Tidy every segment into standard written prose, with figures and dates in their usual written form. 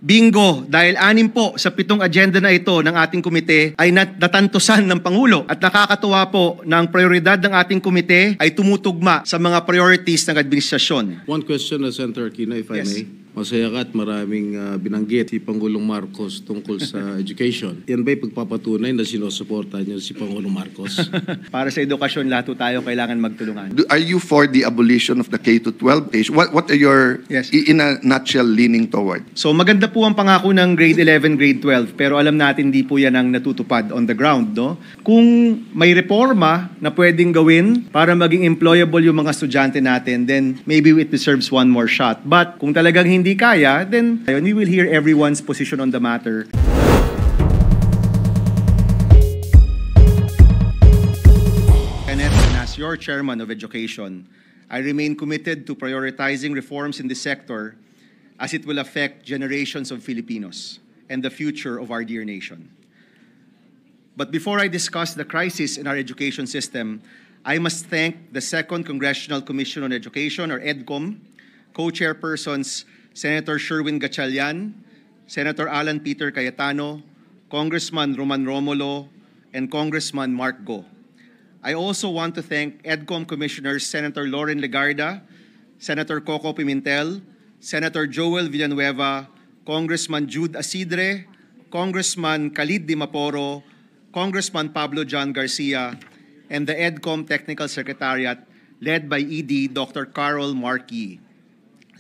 Bingo! Dahil 6 po sa 7 agenda na ito ng ating komite ay natantusan ng Pangulo at nakakatuwa po na ang prioridad ng ating komite ay tumutugma sa mga priorities ng administrasyon. One question, Senator Aquino, if I Yes. may. Masaya ka at maraming binanggit si Pangulong Marcos tungkol sa education. Yan ba'y pagpapatunay na sinusuporta niyo si Pangulong Marcos? Para sa edukasyon, lahat po tayo kailangan magtulungan. Are you for the abolition of the K-12 age? What are your, Yes. in a nutshell, leaning toward? So maganda po ang pangako ng grade 11, grade 12, pero alam natin di po yan ang natutupad on the ground, no? Kung may reforma na pwedeng gawin para maging employable yung mga estudyante natin, then maybe it deserves one more shot. But kung talagang hindi kaya, then we will hear everyone's position on the matter. Kenneth, and as your chairman of education, I remain committed to prioritizing reforms in this sector as it will affect generations of Filipinos and the future of our dear nation. But before I discuss the crisis in our education system, I must thank the Second Congressional Commission on Education, or EDCOM, co-chairpersons Senator Sherwin Gatchalian, Senator Alan Peter Cayetano, Congressman Roman Romulo, and Congressman Mark Go. I also want to thank EDCOM Commissioners Senator Lauren Legarda, Senator Coco Pimentel, Senator Joel Villanueva, Congressman Jude Asidre, Congressman Khalid Dimaporo, Congressman Pablo John Garcia, and the EDCOM Technical Secretariat led by ED Dr. Carol Markey.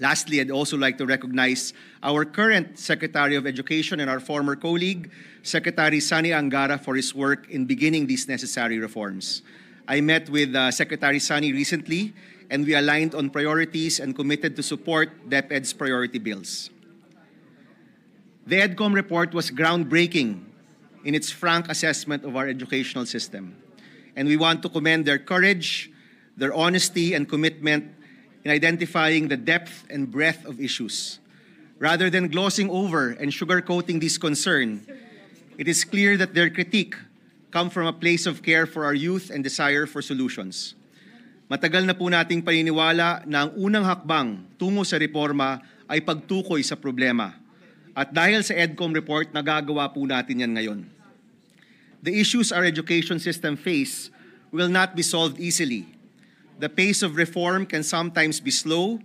Lastly, I'd also like to recognize our current Secretary of Education and our former colleague, Secretary Sani Angara, for his work in beginning these necessary reforms. I met with Secretary Sani recently, and we aligned on priorities and committed to support DepEd's priority bills. The EDCOM report was groundbreaking in its frank assessment of our educational system, and we want to commend their courage, their honesty, and commitment in identifying the depth and breadth of issues. Rather than glossing over and sugarcoating this concern, it is clear that their critique come from a place of care for our youth and desire for solutions. Matagal na po nating paniniwala na ang unang hakbang tungo sa reforma ay pagtukoy sa problema. At dahil sa EDCOM report, nagagawa po natin yan ngayon. The issues our education system face will not be solved easily. The pace of reform can sometimes be slow,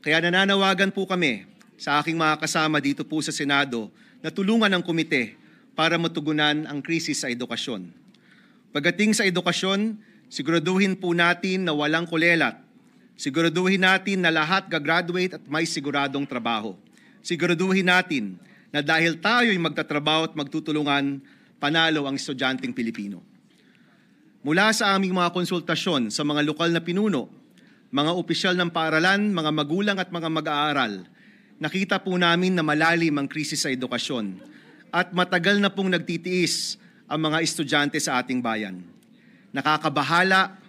kaya nananawagan po kami sa aking mga kasama dito po sa Senado na tulungan ang komite para matugunan ang krisis sa edukasyon. Pagdating sa edukasyon, siguraduhin po natin na walang kulelat. Siguraduhin natin na lahat gagraduate at may siguradong trabaho. Siguraduhin natin na dahil tayo'y magtatrabaho at magtutulungan, panalo ang estudyanteng Pilipino. Mula sa aming mga konsultasyon sa mga lokal na pinuno, mga opisyal ng paaralan, mga magulang at mga mag-aaral, nakita po namin na malalim ang krisis sa edukasyon at matagal na pong nagtitiis ang mga estudyante sa ating bayan. Nakakabahala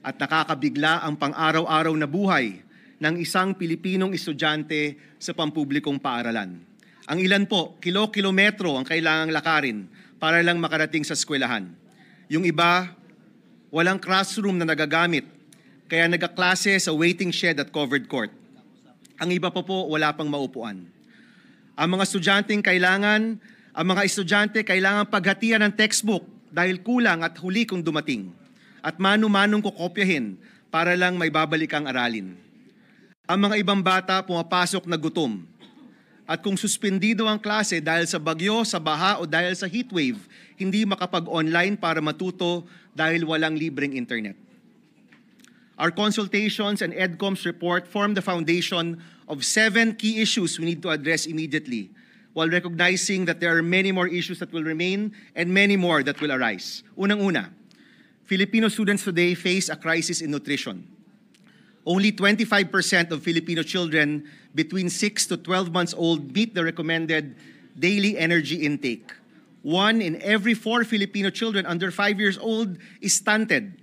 at nakakabigla ang pang-araw-araw na buhay ng isang Pilipinong estudyante sa pampublikong paaralan. Ang ilan po, kilo-kilometro ang kailangang lakarin para lang makarating sa eskwelahan. Yung iba, walang classroom na nagagamit, kaya nagaklase sa waiting shed at covered court. Ang iba pa po, wala pang maupuan. Ang mga estudyante kailangan paghatian ng textbook dahil kulang at huli kung dumating, at mano-manong kukopyahin para lang may babalik ang aralin. Ang mga ibang bata pumapasok na gutom, at kung suspendido ang klase dahil sa bagyo, sa baha o dahil sa heatwave, hindi makapag-online para matuto dahil walang libreng internet. Our consultations and EDCOM's report form the foundation of 7 key issues we need to address immediately, while recognizing that there are many more issues that will remain and many more that will arise. Unang-una, Filipino students today face a crisis in nutrition. Only 25% of Filipino children between 6 to 12 months old meet the recommended daily energy intake. 1 in every 4 Filipino children under 5 years old is stunted.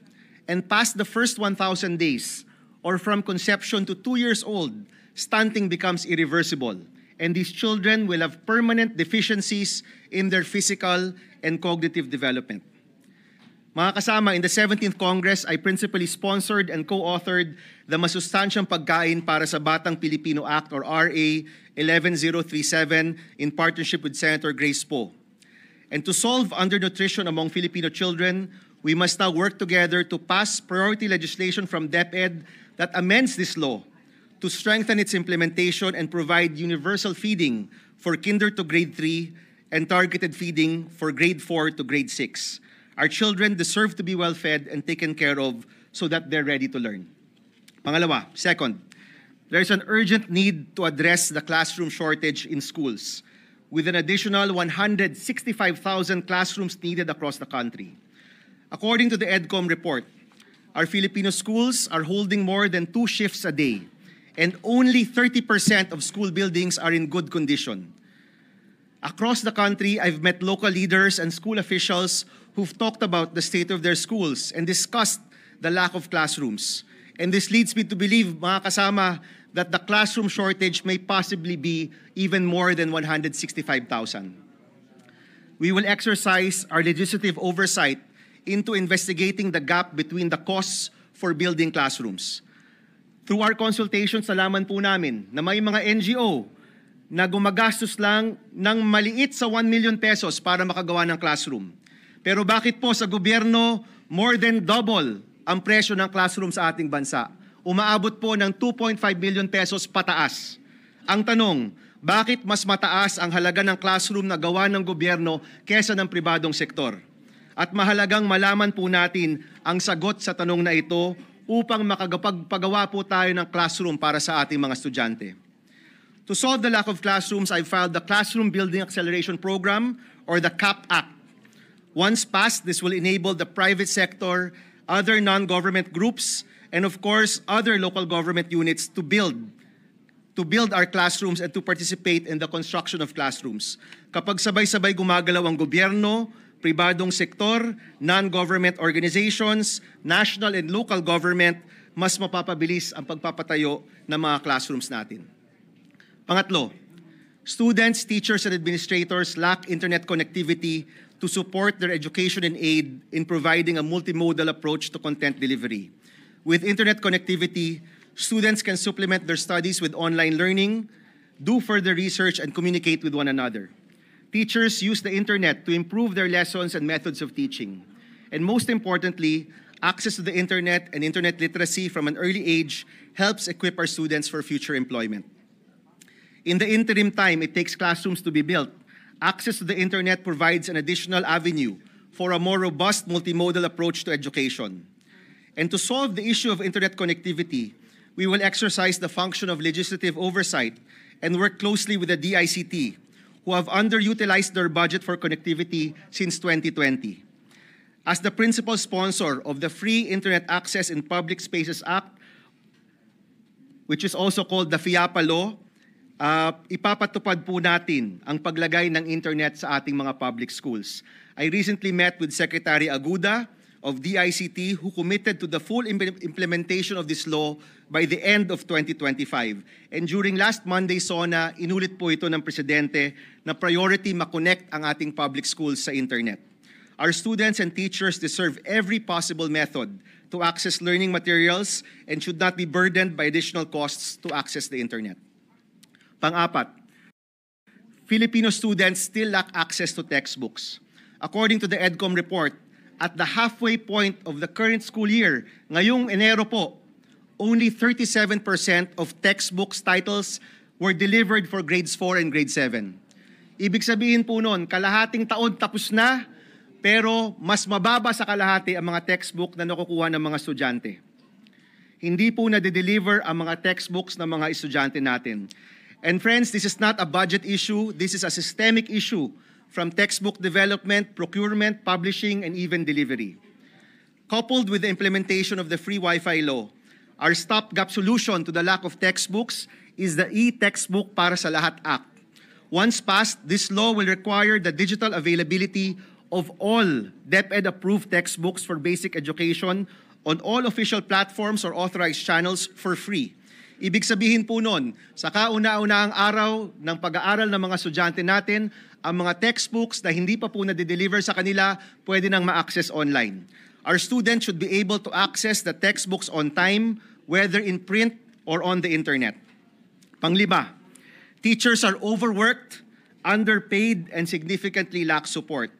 And past the first 1,000 days, or from conception to 2 years old, stunting becomes irreversible. And these children will have permanent deficiencies in their physical and cognitive development. Mga kasama, in the 17th Congress, I principally sponsored and co-authored the Masustansyang Pagkain para sa Batang Pilipino Act or RA 11037 in partnership with Senator Grace Poe. And to solve undernutrition among Filipino children, we must now work together to pass priority legislation from DepEd that amends this law to strengthen its implementation and provide universal feeding for kinder to grade 3 and targeted feeding for grade 4 to grade 6. Our children deserve to be well fed and taken care of so that they're ready to learn. Pangalawa, second, there is an urgent need to address the classroom shortage in schools with an additional 165,000 classrooms needed across the country. According to the EDCOM report, our Filipino schools are holding more than 2 shifts a day, and only 30% of school buildings are in good condition. Across the country, I've met local leaders and school officials who've talked about the state of their schools and discussed the lack of classrooms. And this leads me to believe, mga kasama, that the classroom shortage may possibly be even more than 165,000. We will exercise our legislative oversight into investigating the gap between the costs for building classrooms. Through our consultations, nalaman po namin na may mga NGO na gumagastos lang ng maliit sa 1 million pesos para makagawa ng classroom. Pero bakit po sa gobyerno more than double ang presyo ng classroom sa ating bansa? Umaabot po ng 2.5 million pesos pataas. Ang tanong, bakit mas mataas ang halaga ng classroom na gawa ng gobyerno kesa ng pribadong sektor? At mahalagang malaman po natin ang sagot sa tanong na ito upang makapagpagawa po tayo ng classroom para sa ating mga estudyante. To solve the lack of classrooms, I filed the Classroom Building Acceleration Program or the CAP Act. Once passed, this will enable the private sector, other non-government groups, and of course, other local government units to build our classrooms and to participate in the construction of classrooms. Kapag sabay-sabay gumagalaw ang gobyerno, pribadong sektor, non-government organizations, national and local government, mas mapapabilis ang pagpapatayo ng mga classrooms natin. Pangatlo, students, teachers, and administrators lack internet connectivity to support their education and aid in providing a multimodal approach to content delivery. With internet connectivity, students can supplement their studies with online learning, do further research, and communicate with one another. Teachers use the internet to improve their lessons and methods of teaching. And most importantly, access to the internet and internet literacy from an early age helps equip our students for future employment. In the interim time it takes classrooms to be built, access to the internet provides an additional avenue for a more robust multimodal approach to education. And to solve the issue of internet connectivity, we will exercise the function of legislative oversight and work closely with the DICT, who have underutilized their budget for connectivity since 2020. As the principal sponsor of the Free Internet Access in Public Spaces Act, which is also called the FIAPA Law, ipapatupad po natin ang paglagay ng internet sa ating mga public schools. I recently met with Secretary Aguda of DICT who committed to the full implementation of this law by the end of 2025. And during last Monday's SONA, inulit po ito ng Presidente na priority makonect ang ating public schools sa internet. Our students and teachers deserve every possible method to access learning materials and should not be burdened by additional costs to access the internet. Pang-apat, Filipino students still lack access to textbooks. According to the EDCOM report, at the halfway point of the current school year, ngayong Enero po, only 37% of textbooks titles were delivered for grades 4 and grade 7. Ibig sabihin po nun, kalahating taon tapos na, pero mas mababa sa kalahati ang mga textbook na nakukuha ng mga estudyante. Hindi po na-deliver ang mga textbooks ng mga estudyante natin. And friends, this is not a budget issue. This is a systemic issue from textbook development, procurement, publishing, and even delivery. Coupled with the implementation of the Free Wi-Fi law, our stopgap solution to the lack of textbooks is the e-Textbook para sa Lahat Act. Once passed, this law will require the digital availability of all DepEd-approved textbooks for basic education on all official platforms or authorized channels for free. Ibig sabihin po nun, sa kauna-unahang araw ng pag-aaral ng mga estudyante natin, ang mga textbooks na hindi pa po na-deliver sa kanila, pwede nang ma-access online. Our students should be able to access the textbooks on time, whether in print or on the internet. Panglima, teachers are overworked, underpaid, and significantly lack support.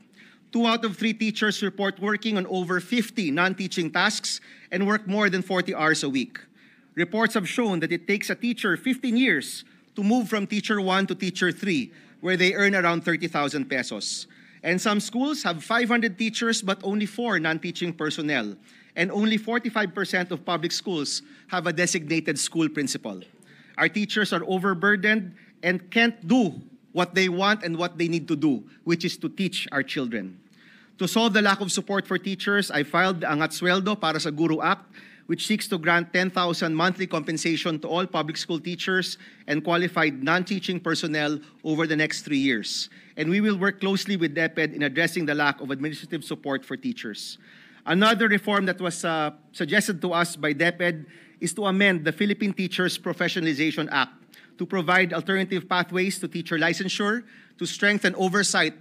2 out of 3 teachers report working on over 50 non-teaching tasks and work more than 40 hours a week. Reports have shown that it takes a teacher 15 years to move from teacher 1 to teacher 3, where they earn around 30,000 pesos. And some schools have 500 teachers but only 4 non-teaching personnel. And only 45% of public schools have a designated school principal. Our teachers are overburdened and can't do what they want and what they need to do, which is to teach our children. To solve the lack of support for teachers, I filed the Angat Sweldo para sa Guru Act, which seeks to grant 10,000 monthly compensation to all public school teachers and qualified non-teaching personnel over the next 3 years. And we will work closely with DepEd in addressing the lack of administrative support for teachers. Another reform that was suggested to us by DepEd is to amend the Philippine Teachers Professionalization Act to provide alternative pathways to teacher licensure, to strengthen oversight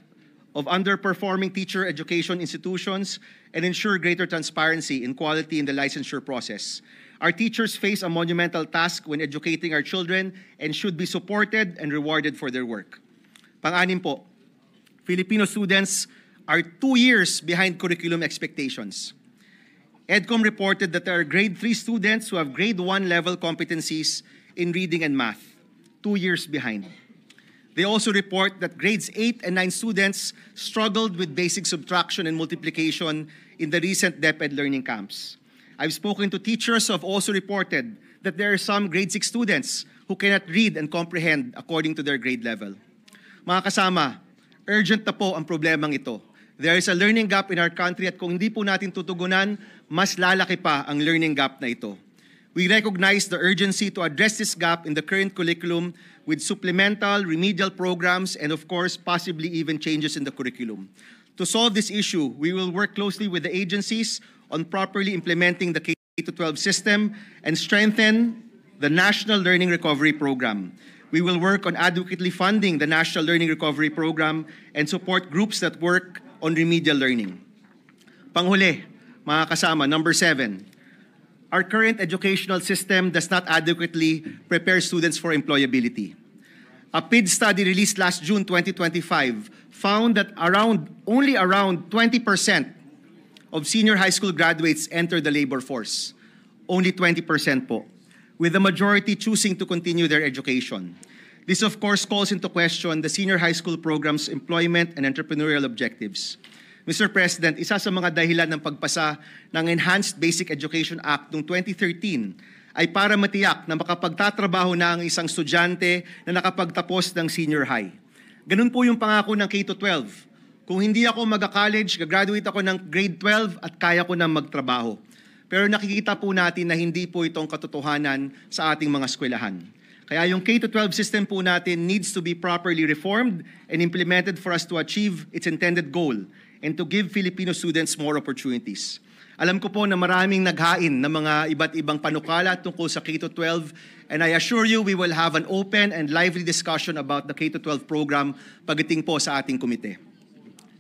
of underperforming teacher education institutions, and ensure greater transparency and quality in the licensure process. Our teachers face a monumental task when educating our children and should be supported and rewarded for their work. Pang-anim po, Filipino students are 2 years behind curriculum expectations. EDCOM reported that there are grade 3 students who have grade 1 level competencies in reading and math, 2 years behind. They also report that grades 8 and 9 students struggled with basic subtraction and multiplication in the recent DepEd learning camps. I've spoken to teachers who have also reported that there are some grade 6 students who cannot read and comprehend according to their grade level. Mga kasama, urgent na po ang problemang ito. There is a learning gap in our country at kung hindi po natin tutugunan, mas lalaki pa ang learning gap na ito. We recognize the urgency to address this gap in the current curriculum with supplemental, remedial programs, and of course, possibly even changes in the curriculum. To solve this issue, we will work closely with the agencies on properly implementing the K-12 system and strengthen the National Learning Recovery Program. We will work on adequately funding the National Learning Recovery Program and support groups that work on remedial learning. Panghuli, mga kasama, number 7. Our current educational system does not adequately prepare students for employability. A PID study released last June 2025 found that only around 20% of senior high school graduates enter the labor force. Only 20% po, with the majority choosing to continue their education. This of course calls into question the senior high school program's employment and entrepreneurial objectives. Mr. President, isa sa mga dahilan ng pagpasa ng Enhanced Basic Education Act noong 2013 ay para matiyak na makapagtatrabaho na ang isang estudyante na nakapagtapos ng senior high. Ganun po yung pangako ng K-12. Kung hindi ako mag-college, gagraduate ako ng grade 12 at kaya ko na magtrabaho. Pero nakikita po natin na hindi po itong katotohanan sa ating mga eskwelahan. Kaya yung K-12 system po natin needs to be properly reformed and implemented for us to achieve its intended goal and to give Filipino students more opportunities. Alam ko po na maraming naghain ng mga iba't ibang panukala tungkol sa K-12 and I assure you we will have an open and lively discussion about the K-12 program pagdating po sa ating komite.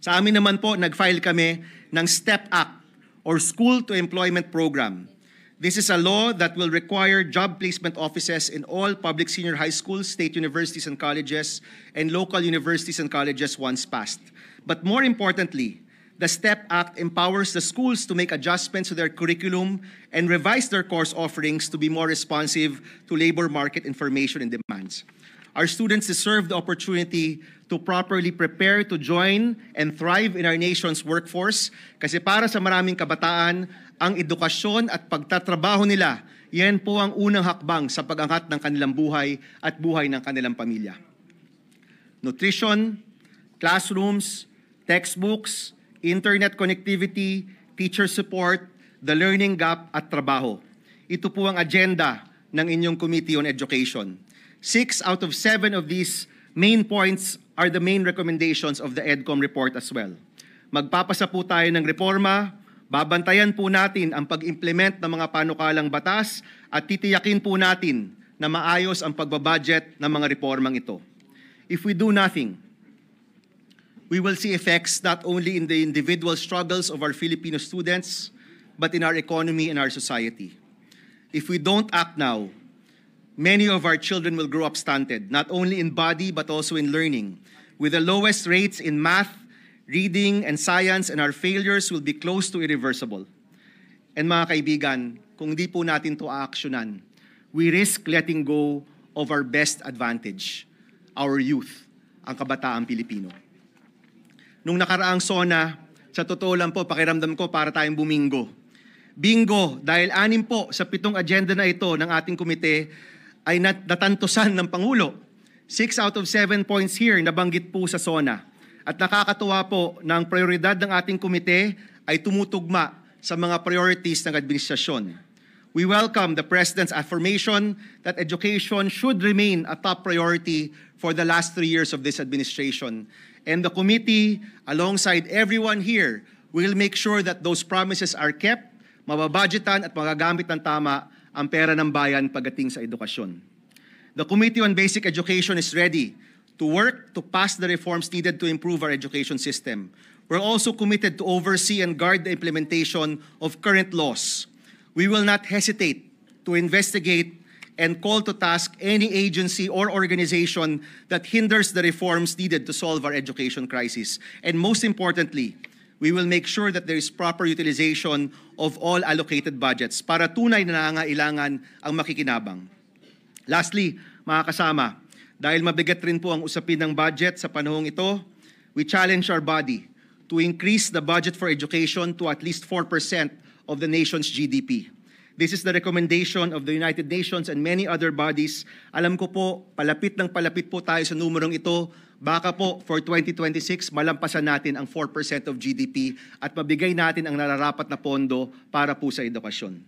Sa amin naman po, nag-file kami ng STEP Act or School to Employment Program. This is a law that will require job placement offices in all public senior high schools, state universities and colleges, and local universities and colleges once passed. But more importantly, the STEP Act empowers the schools to make adjustments to their curriculum and revise their course offerings to be more responsive to labor market information and demands. Our students deserve the opportunity to properly prepare to join and thrive in our nation's workforce kasi para sa maraming kabataan, ang edukasyon at pagtatrabaho nila, yan po ang unang hakbang sa pag-angat ng kanilang buhay at buhay ng kanilang pamilya. Nutrition, classrooms, textbooks, internet connectivity, teacher support, the learning gap at trabaho. Ito po ang agenda ng inyong Committee on Education. 6 out of 7 of these main points are the main recommendations of the EDCOM report as well. Magpapasa po tayo ng reforma, babantayan po natin ang pag-implement ng mga panukalang batas at titiyakin po natin na maayos ang pagbabudget ng mga reformang ito. If we do nothing, we will see effects not only in the individual struggles of our Filipino students, but in our economy and our society. If we don't act now, many of our children will grow up stunted, not only in body but also in learning, with the lowest rates in math, reading, and science, and our failures will be close to irreversible. And mga kaibigan, kung di po natin ito aaksyonan, we risk letting go of our best advantage, our youth, ang kabataang Pilipino. Nung nakaraang SONA, sa totoo lang po, pakiramdam ko para tayong bumingo. Bingo, dahil 6 po sa 7 agenda na ito ng ating komite ay natantusan ng Pangulo. 6 out of 7 points here nabanggit po sa SONA. At nakakatuwa po na ang prioridad ng ating komite ay tumutugma sa mga priorities ng administrasyon. We welcome the President's affirmation that education should remain a top priority for the last 3 years of this administration. And the committee, alongside everyone here, will make sure that those promises are kept, mababudgetan at magagamit ng tama ang pera ng bayan pagdating sa edukasyon. The Committee on Basic Education is ready to work to pass the reforms needed to improve our education system. We're also committed to oversee and guard the implementation of current laws. We will not hesitate to investigate and call to task any agency or organization that hinders the reforms needed to solve our education crisis. And most importantly, we will make sure that there is proper utilization of all allocated budgets para tunay na nangangailangan ang makikinabang. Lastly, mga kasama, dahil mabigat rin po ang usapin ng budget sa panahong ito, we challenge our body to increase the budget for education to at least 4% of the nation's GDP. This is the recommendation of the United Nations and many other bodies. Alam ko po, palapit po tayo sa numerong ito. Baka po, for 2026, malampasan natin ang 4% of GDP at mabigay natin ang nararapat na pondo para po sa edukasyon.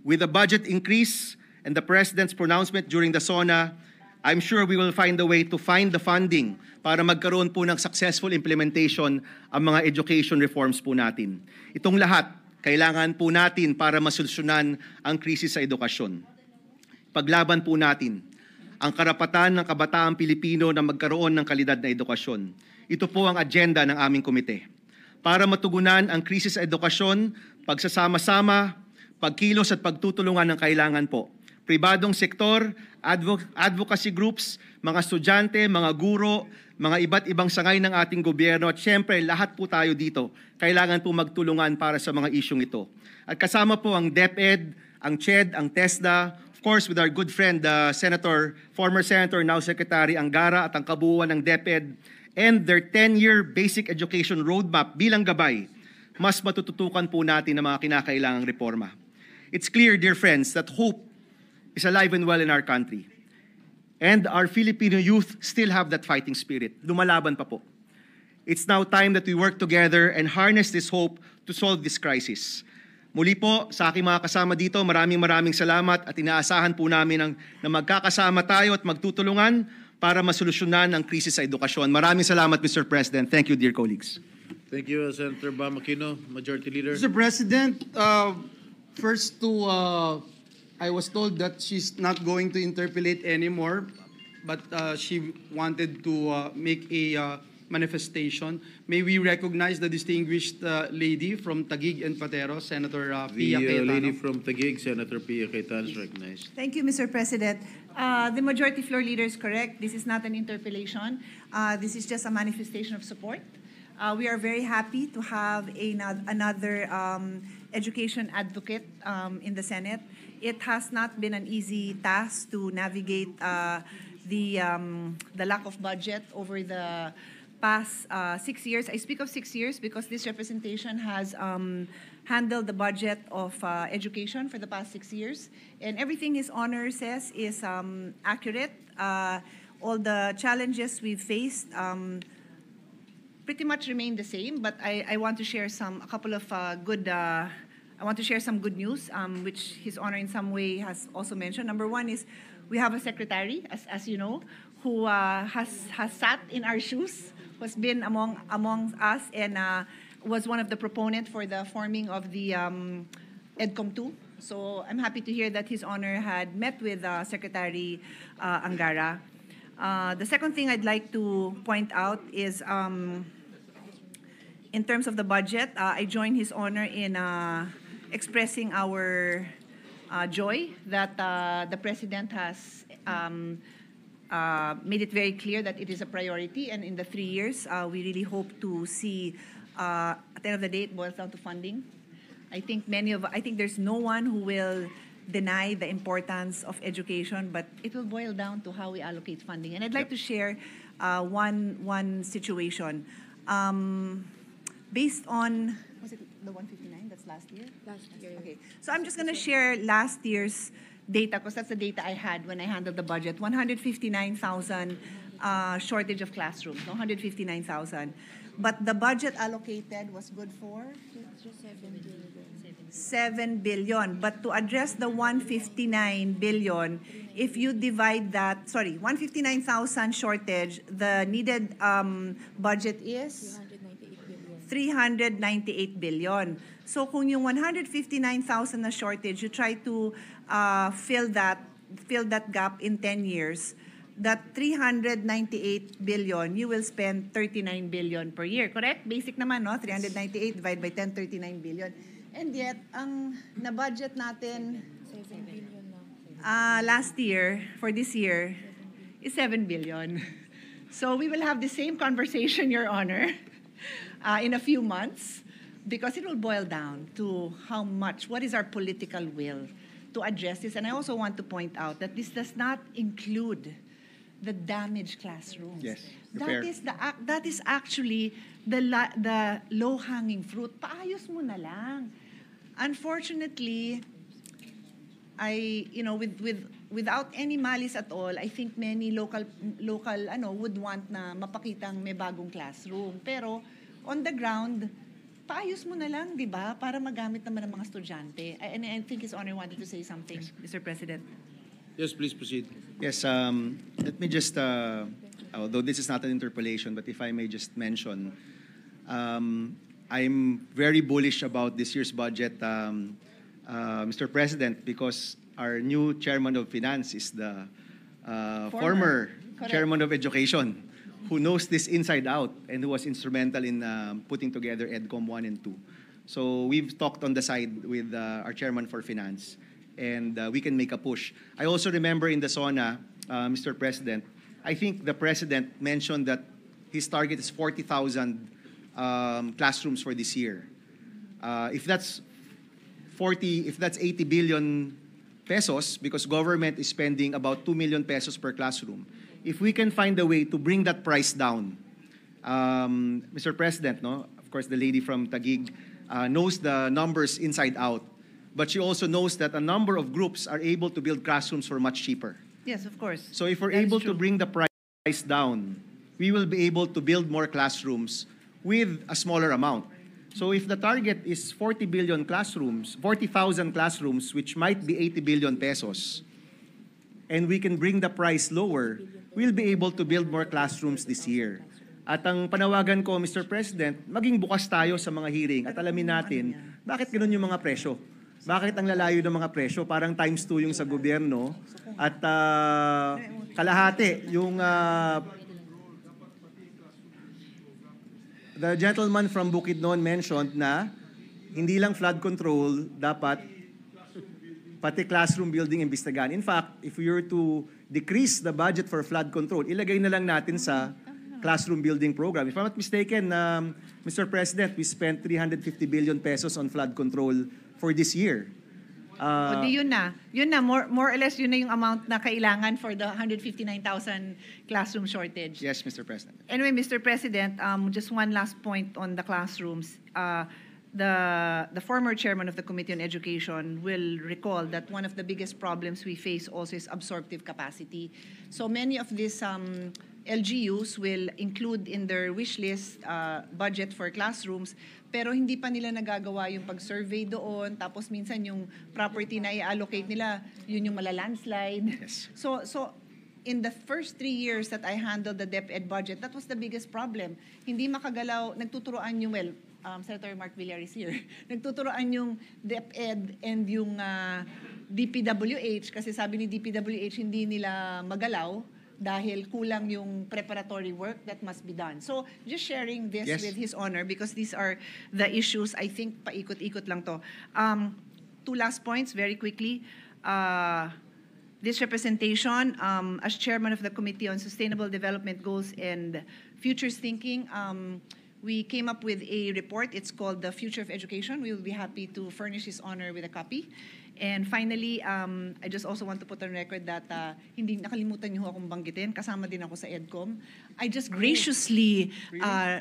With the budget increase and the President's pronouncement during the SONA, I'm sure we will find a way to find the funding para magkaroon po ng successful implementation ang mga education reforms po natin. Itong lahat, kailangan po natin para masolusyonan ang krisis sa edukasyon. Paglaban po natin ang karapatan ng kabataang Pilipino na magkaroon ng kalidad na edukasyon. Ito po ang agenda ng aming komite. Para matugunan ang krisis sa edukasyon, pagsasama-sama, pagkilos at pagtutulungan ng kailangan po. Pribadong sektor, advocacy groups, mga estudyante, mga guro, mga iba't ibang sangay ng ating gobyerno at syempre lahat po tayo dito kailangan po magtulungan para sa mga isyong ito. At kasama po ang DepEd, ang CHED, ang TESDA, of course with our good friend former Senator, now Secretary Angara at ang kabuuan ng DepEd and their 10-year basic education roadmap bilang gabay, mas matututukan po natin ang mga kinakailangang reforma. It's clear, dear friends, that hope is alive and well in our country. And our Filipino youth still have that fighting spirit. Lumalaban pa po. It's now time that we work together and harness this hope to solve this crisis. Muli po, sa aking mga kasama dito, maraming salamat at inaasahan po namin na magkakasama tayo at magtutulungan para masolusyonan ang krisis sa edukasyon. Maraming salamat, Mr. President. Thank you, dear colleagues. Thank you, Senator Bam Aquino, Majority Leader. Mr. President, first I was told that she's not going to interpolate anymore, but she wanted to make a manifestation. May we recognize the distinguished lady from Taguig and Patero, Senator Pia Cayetano. The lady from Taguig, Senator Pia Cayetano is recognized. Thank you, Mr. President. The Majority Floor Leader is correct. This is not an interpellation. This is just a manifestation of support. We are very happy to have another education advocate in the Senate. It has not been an easy task to navigate the lack of budget over the past 6 years. I speak of 6 years because this representation has handled the budget of education for the past 6 years. And everything his honor says is accurate. All the challenges we've faced pretty much remain the same, but I want to share some good news, which His Honor in some way has also mentioned. Number one is we have a secretary, as you know, who has sat in our shoes, who has been among us, and was one of the proponents for the forming of the EDCOM 2 So I'm happy to hear that His Honor had met with Secretary Angara. The second thing I'd like to point out is in terms of the budget, I join His Honor in expressing our joy that the President has made it very clear that it is a priority, and in the 3 years, we really hope to see, at the end of the day, it boils down to funding. I think there's no one who will deny the importance of education, but it will boil down to how we allocate funding. And I'd like to share one situation. Based on, was it the 159? That's last year? Last year. Okay. So I'm just going to share last year's data because that's the data I had when I handled the budget. 159,000 shortage of classrooms, 159,000. But the budget allocated was good for? Just 7 billion. 7 billion. But to address the 159 billion, if you divide that, 159,000 shortage, the needed budget is? 398 billion. So kung yung 159,000 na shortage, you try to fill that gap in 10 years, that 398 billion, you will spend 39 billion per year. Correct? Basic naman, no? 398 divided by 10, 39 billion. And yet, ang na-budget natin 7 billion na. last year, for this year, is 7 billion. So we will have the same conversation, Your Honor, in a few months, because it will boil down to what is our political will to address this. And I also want to point out that this does not include the damaged classrooms. Yes, repair. That is actually the low-hanging fruit. Paayos mo na lang. Unfortunately, without any malice at all, I think many local would want na mapakitang may bagong classroom. Pero on the ground, paayos mo na lang, di ba? Para magamit naman ng mga estudyante. And I think His Honor wanted to say something, yes. Mr. President. Yes, please proceed. Yes, let me just, although this is not an interpellation, but if I may just mention, I'm very bullish about this year's budget, Mr. President, because our new Chairman of Finance is the former Chairman of Education, who knows this inside out and who was instrumental in putting together EDCOM 1 and 2. So we've talked on the side with our Chairman for Finance, and we can make a push. I also remember in the SONA, Mr. President, I think the President mentioned that his target is 40,000 classrooms for this year. If that's 80 billion pesos, because government is spending about 2 million pesos per classroom, if we can find a way to bring that price down, Mr. President, no, of course the lady from Taguig knows the numbers inside out, but she also knows that a number of groups are able to build classrooms for much cheaper. Yes, of course. So if we're able to bring the price down, we will be able to build more classrooms with a smaller amount. So if the target is 40 billion classrooms, 40,000 classrooms, which might be 80 billion pesos, and we can bring the price lower, we'll be able to build more classrooms this year. At ang panawagan ko, Mr. President, maging bukas tayo sa mga hearing at alamin natin bakit ganoon yung mga presyo. Bakit ang lalayo ng mga presyo? Parang times 2 yung sa gobyerno at kalahati yung the gentleman from Bukidnon mentioned na hindi lang flood control, dapat pati classroom building imbestigahan. In fact, if we were to decrease the budget for flood control, ilagay na lang natin sa classroom building program. If I'm not mistaken, Mr. President, we spent 350 billion pesos on flood control for this year. Yun na, more or less yun na yung amount na kailangan for the 159,000 classroom shortage. Yes, Mr. President. Anyway, Mr. President, just one last point on the classrooms. The former chairman of the Committee on Education will recall that one of the biggest problems we face also is absorptive capacity. So many of these LGUs will include in their wish list budget for classrooms, pero hindi pa nila nagagawa yung pag-survey doon, tapos minsan yung property na i-allocate nila, yun yung malalandslide. Yes. So in the first 3 years that I handled the DepEd budget, that was the biggest problem. Hindi makagalaw, nagtuturoan yung, Senator Mark Villar is here, nagtuturoan yung DepEd and yung DPWH kasi sabi ni DPWH hindi nila magalaw dahil kulang yung preparatory work that must be done. So, just sharing this Yes. with His Honor because these are the issues, I think, paikot-ikot lang to. 2 last points, very quickly. This representation, as chairman of the Committee on Sustainable Development Goals and Futures Thinking, we came up with a report. It's called The Future of Education. We will be happy to furnish His Honor with a copy. And finally, I just also want to put on record that hindi nakalimutan niyo akong banggitin. Kasama din ako sa EDCOM. I just graciously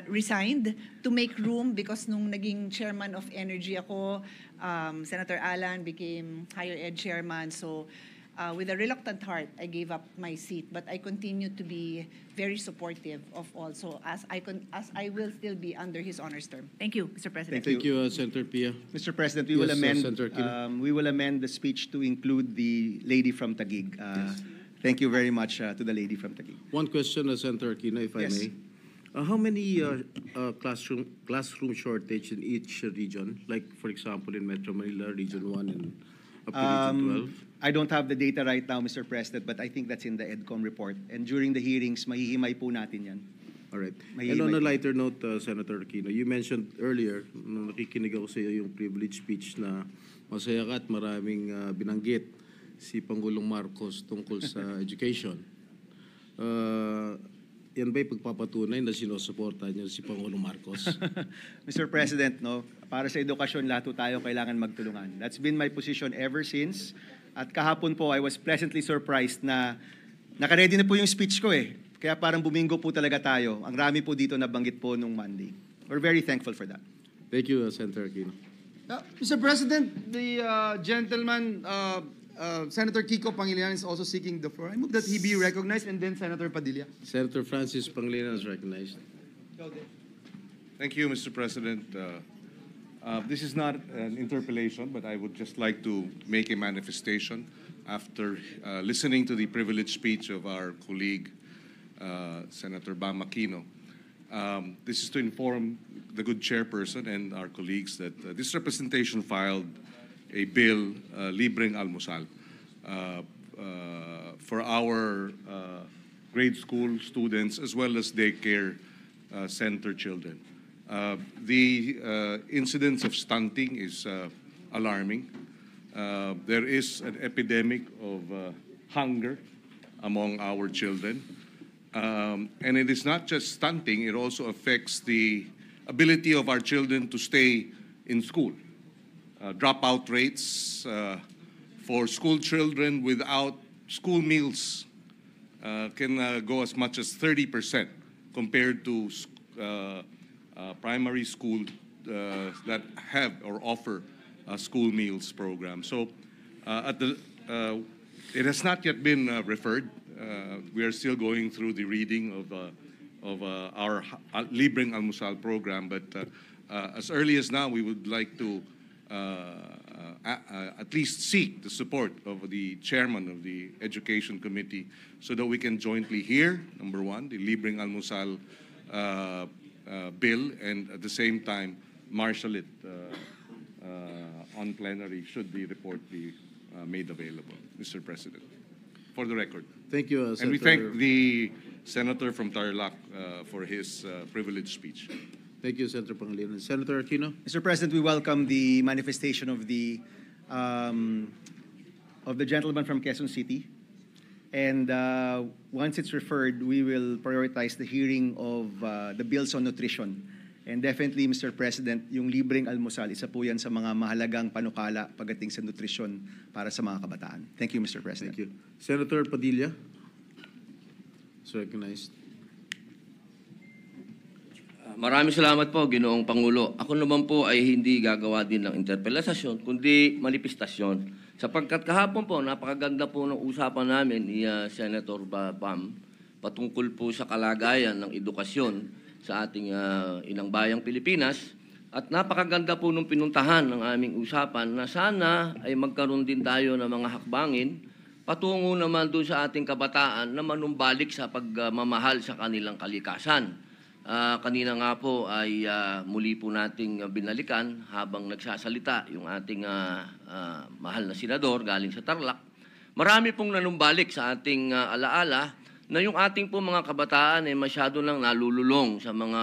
resigned to make room because nung naging chairman of energy ako, Senator Alan became higher ed chairman. So with a reluctant heart, I gave up my seat. But I continue to be very supportive of all. So as I will still be under His Honor's term. Thank you, Mr. President. Thank you, Senator Pia. Mr. President, we Yes, will amend Senator Aquino. we will amend the speech to include the lady from Taguig. Thank you very much to the lady from Taguig. One question, Senator Aquino, if I Yes. may. How many classroom shortage in each region? Like, for example, in Metro Manila, Region 1 and up to Region 12? I don't have the data right now, Mr. President, but I think that's in the EDCOM report. And during the hearings, mahihimay po natin yan. All right. May- And on may- a lighter note, Senator Aquino, you mentioned earlier, nung nakikinig ako sa iyo yung privilege speech na masaya ka at maraming binanggit si Pangulong Marcos tungkol sa education. Yan ba'y pagpapatunay na sinusuporta niyo si Pangulong Marcos? Mr. President, no, para sa edukasyon, lahat po tayo kailangan magtulungan. That's been my position ever since. At kahapon po, I was pleasantly surprised na nakaredy na po yung speech ko eh. Kaya parang bumingo po talaga tayo. Ang rami po dito nabanggit po nung Monday. We're very thankful for that. Thank you, Senator Aquino. Mr. President, the gentleman, Senator Kiko Pangilinan is also seeking the floor. I move that he be recognized and then Senator Padilla. Senator Francis Pangilinan is recognized. Thank you, Mr. President. This is not an interpellation, but I would just like to make a manifestation after listening to the privileged speech of our colleague, Senator Bam Aquino. This is to inform the good chairperson and our colleagues that this representation filed a bill, Libreng Almusal, for our grade school students as well as daycare center children. The incidence of stunting is alarming. There is an epidemic of hunger among our children. And it is not just stunting, it also affects the ability of our children to stay in school. Dropout rates for school children without school meals can go as much as 30% compared to primary school that have or offer a school meals program. So it has not yet been referred. We are still going through the reading of our Libreng Almusal program, but as early as now, we would like to at least seek the support of the chairman of the Education Committee so that we can jointly hear, number one, the Libreng Almusal bill, and at the same time marshal it on plenary should the report be made available, Mr. President. For the record. Thank you, And Senator. we thank the senator from Tarlac for his privileged speech. Thank you, Senator Pangilinan. Senator Aquino? Mr. President, we welcome the manifestation of the gentleman from Quezon City. And once it's referred, we will prioritize the hearing of the bills on nutrition. And definitely, Mr. President, yung libreng almusal, isa po yan sa mga mahalagang panukala pagdating sa nutrisyon para sa mga kabataan. Thank you, Mr. President. Thank you. Senator Padilla is recognized. Maraming salamat po, Ginoong Pangulo. Ako naman po ay hindi gagawa din ng interpelasyon, kundi manifestasyon. Sapagkat kahapon po, napakaganda po ng usapan namin ni Senator Bam patungkol po sa kalagayan ng edukasyon sa ating inang bayang Pilipinas. At napakaganda po nung pinuntahan ng aming usapan na sana ay magkaroon din tayo ng mga hakbangin patungo naman doon sa ating kabataan na manumbalik sa pagmamahal sa kanilang kalikasan. Kanina nga po ay muli po nating binalikan habang nagsasalita yung ating mahal na senador galing sa Tarlac. Marami pong nanumbalik sa ating alaala na yung ating po mga kabataan ay masyado lang nalululong sa mga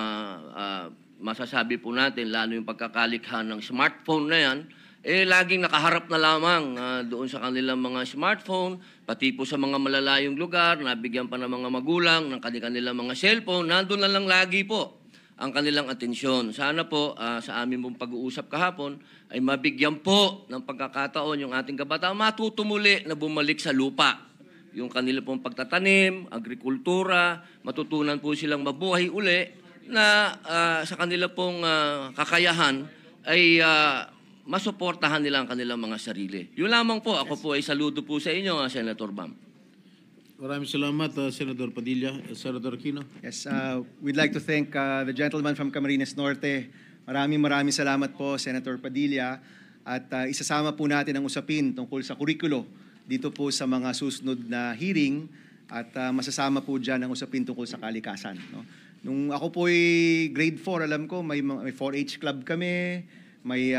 masasabi po natin, lalo yung pagkakalikha ng smartphone na yan, laging nakaharap na lamang doon sa kanilang mga smartphone, pati po sa mga malalayong lugar, nabigyan pa ng mga magulang ng kanilang mga cellphone, nandun na lang lagi po ang kanilang atensyon. Sana po sa aming pong pag-uusap kahapon ay mabigyan po ng pagkakataon yung ating kabataan matutumuli na bumalik sa lupa. Yung kanilang pong pagtatanim, agrikultura, matutunan po silang mabuhay uli na sa kanilang pong kakayahan ay masuportahan nila ang kanilang mga sarili. Yun lamang po, ako po ay saludo po sa inyo, Senator Bam. Maraming salamat, Senator Padilla. Senator Aquino. Yes, we'd like to thank the gentleman from Camarines Norte. Maraming salamat po, Senator Padilla. At isasama po natin ang usapin tungkol sa kurikulo dito po sa mga susunod na hearing at masasama po dyan ang usapin tungkol sa kalikasan. No? Nung ako po ay grade 4, alam ko, may 4-H club kami, may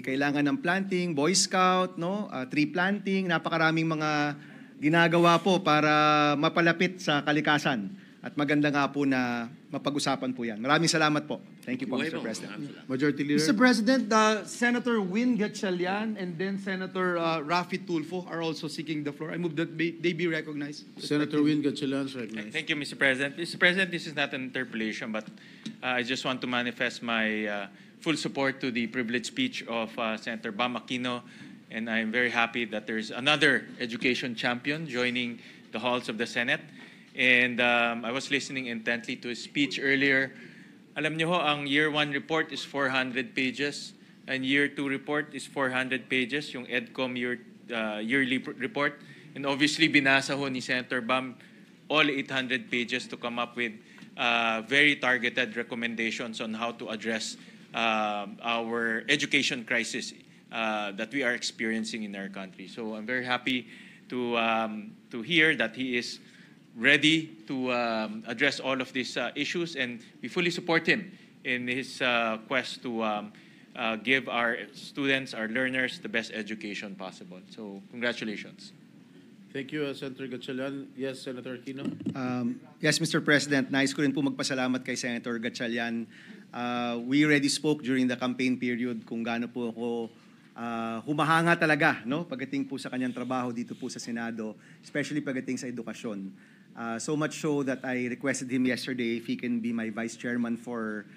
kailangan ng planting, Boy Scout, no? Tree planting, napakaraming mga ginagawa po para mapalapit sa kalikasan. At maganda nga po na mapag-usapan po yan. Maraming salamat po. Thank you po, Mr. President. Majority Leader. Mr. President, Senator Win Gatchalian and then Senator Rafi Tulfo are also seeking the floor. I move that they be recognized. Senator Win Gatchalian is recognized. Thank you, Mr. President. Mr. President, this is not an interpellation, but I just want to manifest my full support to the privileged speech of Senator Bam Aquino, and I'm very happy that there's another education champion joining the halls of the Senate. And I was listening intently to his speech earlier. Alam niyo ho, ang Year 1 report is 400 pages, and Year 2 report is 400 pages, yung EDCOM yearly report. And obviously, binasa ho ni Senator Bam all 800 pages to come up with very targeted recommendations on how to address our education crisis that we are experiencing in our country. So I'm very happy to hear that he is ready to address all of these issues, and we fully support him in his quest to give our students, our learners, the best education possible. So congratulations. Thank you, Senator Gatchalian. Yes, Senator Aquino. Yes, Mr. President, nais ko rin po magpasalamat kay Senator Gatchalian. We already spoke during the campaign period kung gaano po ako humahanga talaga, no, pagdating po sa kanyang trabaho dito po sa Senado, especially pagdating sa edukasyon. So much so that I requested him yesterday if he can be my vice chairman for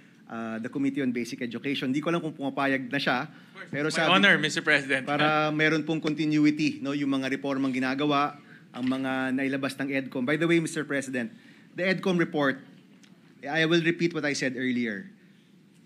the Committee on Basic Education. Hindi ko alam kung pumapayag na siya. Pero My honor, Mr. President. Para meron pong continuity, no, yung mga reformang ginagawa, ang mga nailabas ng EDCOM. By the way, Mr. President, the EDCOM report, I will repeat what I said earlier.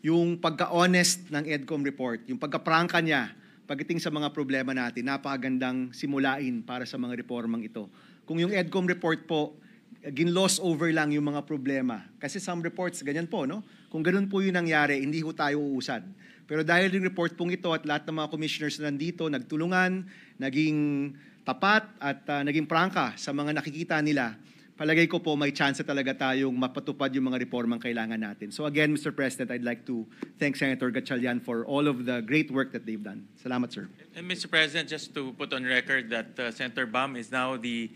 Yung pagka-honest ng EDCOM report, yung pagka-prangka niya, pagdating sa mga problema natin, napakagandang simulain para sa mga reformang ito. Kung yung EDCOM report po, gin-loss over lang yung mga problema. Kasi some reports, ganyan po, no? Kung ganun po yung nangyari, hindi ho tayo uusad. Pero dahil yung report pong ito at lahat ng mga commissioners na nandito, nagtulungan, naging tapat at naging prangka sa mga nakikita nila, palagay ko po may chance talaga tayong mapatupad yung mga reformang kailangan natin. So again, Mr. President, I'd like to thank Senator Gatchalian for all of the great work that they've done. Salamat, sir. And Mr. President, just to put on record that Senator Bam is now the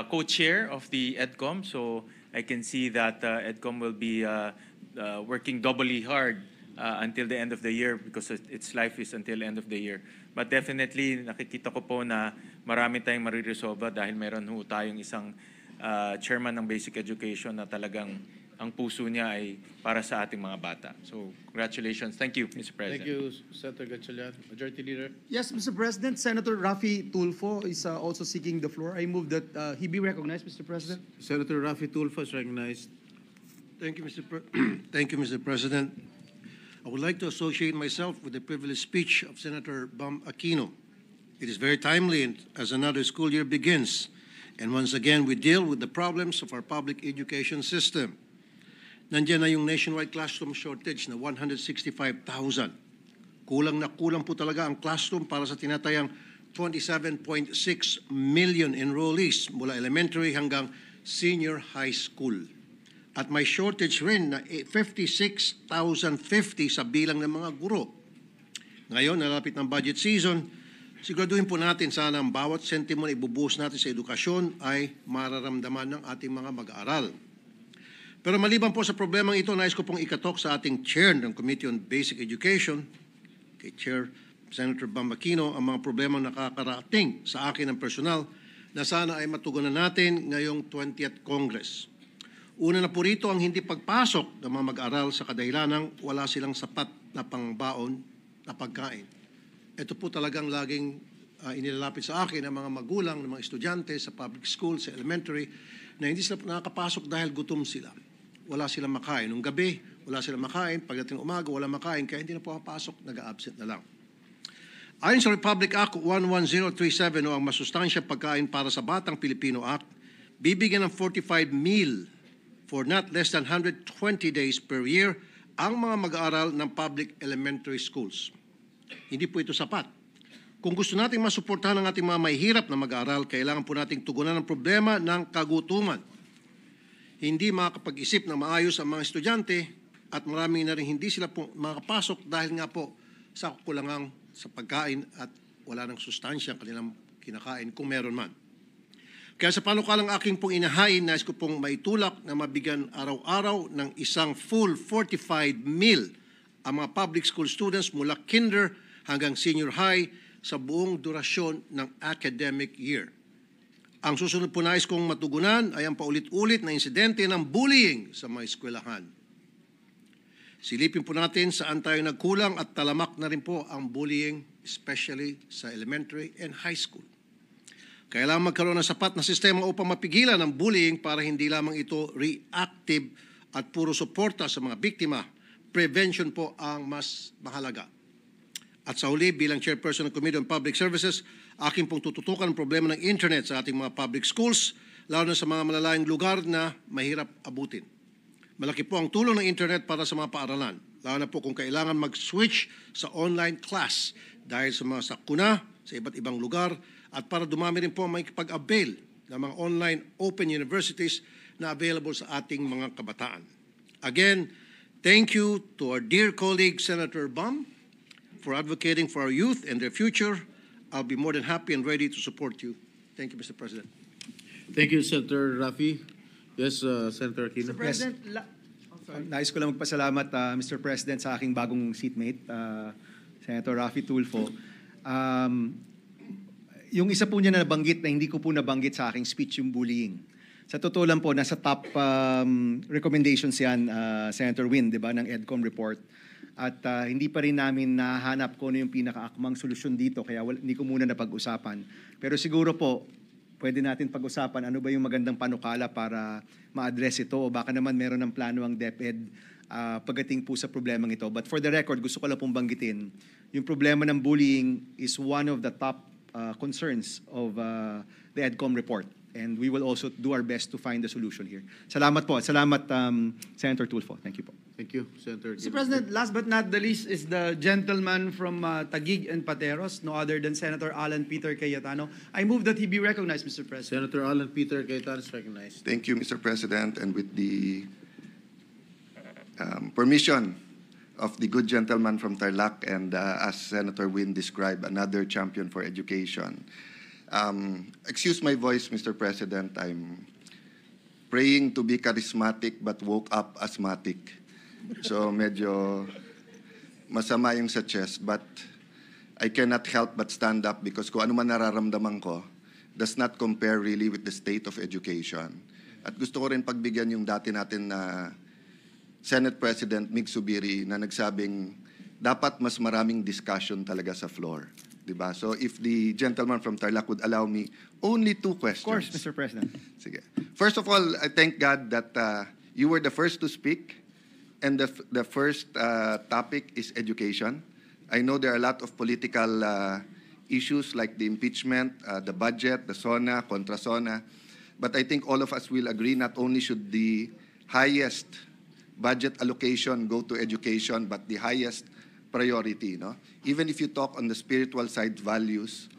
co-chair of the EDCOM, so I can see that EDCOM will be working doubly hard until the end of the year because its life is until end of the year. But definitely, nakikita ko po na marami tayong mariresolve dahil meron ho tayong isang chairman ng basic education na talagang ang puso niya ay para sa ating mga bata. So, congratulations. Thank you, Mr. President. Thank you, Senator Gatchalian. Majority Leader. Yes, Mr. President, Senator Rafi Tulfo is also seeking the floor. I move that he be recognized, Mr. President. Senator Rafi Tulfo is recognized. Thank you, Thank you, Mr. President. I would like to associate myself with the privileged speech of Senator Bam Aquino. It is very timely as another school year begins, and once again we deal with the problems of our public education system. Nandiyan na yung nationwide classroom shortage na 165,000. Kulang na kulang po talaga ang classroom para sa tinatayang 27.6 million enrollees mula elementary hanggang senior high school. At may shortage rin na 56,050 sa bilang ng mga guro. Ngayon, nalapit ng budget season, siguraduhin po natin sana ang bawat sentimo na ibubuhos natin sa edukasyon ay mararamdaman ng ating mga mag-aaral. Pero maliban po sa problemang ito, nais ko pong ikatok sa ating chair ng Committee on Basic Education, kay Chair Senator Bam Aquino, ang mga problemang nakakarating sa akin ng personal na sana ay matugunan natin ngayong 20th Congress. Una na po rito ang hindi pagpasok ng mga mag-aaral sa kadahilanang wala silang sapat na pangbaon na pagkain. Ito po talagang laging inilalapit sa akin ng mga magulang, ng mga estudyante sa public school, sa elementary, na hindi sila nakakapasok dahil gutom sila. Wala silang makain. Nung gabi, wala silang makain. Pagdating umaga, wala makain. Kaya hindi na po papasok, nag-absent na lang. Ayon sa Republic Act 11037 o ang masustansyang pagkain para sa Batang Pilipino Act, bibigyan ng 45 meal for not less than 120 days per year ang mga mag-aaral ng public elementary schools. Hindi po ito sapat. Kung gusto nating masuportahan ang ating mga mahihirap na mag-aaral, kailangan po nating tugunan ang problema ng kagutuman. Hindi makakapag-isip na maayos ang mga estudyante at marami na rin hindi sila po makapasok dahil nga po sa kakulangan sa pagkain at wala ng sustansya ang kanilang kinakain kung meron man. Kaya sa panukalang aking pong inahain, nais ko pong maitulak na mabigyan araw-araw ng isang full fortified meal ang mga public school students mula kinder hanggang senior high sa buong durasyon ng academic year. Ang susunod po nais kong matugunan ay ang paulit-ulit na insidente ng bullying sa mga eskwelahan. Silipin po natin saan tayo nagkulang at talamak na rin po ang bullying, especially sa elementary and high school. Kailangan magkaroon ng sapat na sistema upang mapigilan ang bullying para hindi lamang ito reactive at puro suporta sa mga biktima. Prevention po ang mas mahalaga. At sa huli, bilang chairperson ng Committee on Public Services, aking pong tututukan ang problema ng internet sa ating mga public schools, lalo na sa mga malalayang lugar na mahirap abutin. Malaki po ang tulong ng internet para sa mga paaralan, lalo na po kung kailangan mag-switch sa online class dahil sa mga sakuna sa iba't ibang lugar at para dumami rin po ang makikipag-avail ng mga online open universities na available sa ating mga kabataan. Again, thank you to our dear colleague Senator Bam for advocating for our youth and their future. I'll be more than happy and ready to support you. Thank you, Mr. President. Thank you, Senator Rafi. Yes, Senator Aquino. Mr. President, Nais ko lang magpasalamat, Mr. President, sa aking bagong seatmate, Senator Rafi Tulfo. Yung isa po niya na nabanggit na hindi ko po nabanggit sa aking speech, yung bullying. Sa totoo lang po, nasa top recommendations yan, Senator Win, di ba, ng EDCOM report. At hindi pa rin namin nahanap kung ano yung pinakaakmang solusyon dito, kaya hindi ko muna napag-usapan. Pero siguro po, pwede natin pag-usapan ano ba yung magandang panukala para ma-address ito o baka naman meron ng plano ang DepEd pagdating po sa problemang ito. But for the record, gusto ko lang pong banggitin, yung problema ng bullying is one of the top concerns of the EDCOM report. And we will also do our best to find the solution here. Salamat po. Salamat, Senator Tulfo. Thank you po. Thank you, Senator. Mr. President, last but not the least is the gentleman from Taguig and Pateros, no other than Senator Alan Peter Cayetano. I move that he be recognized, Mr. President. Senator Alan Peter Cayetano is recognized. Thank you, Mr. President. And with the permission of the good gentleman from Tarlac and as Senator Win described, another champion for education. Excuse my voice, Mr. President. I'm praying to be charismatic but woke up asthmatic. So medyo masama yung sa chest, but I cannot help but stand up because kung ano man nararamdaman ko does not compare really with the state of education. At gusto ko rin pagbigyan yung dati natin na Senate President Mig Subiri na nagsabing dapat mas maraming discussion talaga sa floor. Diba? So if the gentleman from Tarlac would allow me only 2 questions. Of course, Mr. President. Sige. First of all, I thank God that you were the first to speak and the first topic is education. I know there are a lot of political issues like the impeachment, the budget, the SONA, contra SONA, but I think all of us will agree not only should the highest budget allocation go to education, but the highest priority, no? Even if you talk on the spiritual side values,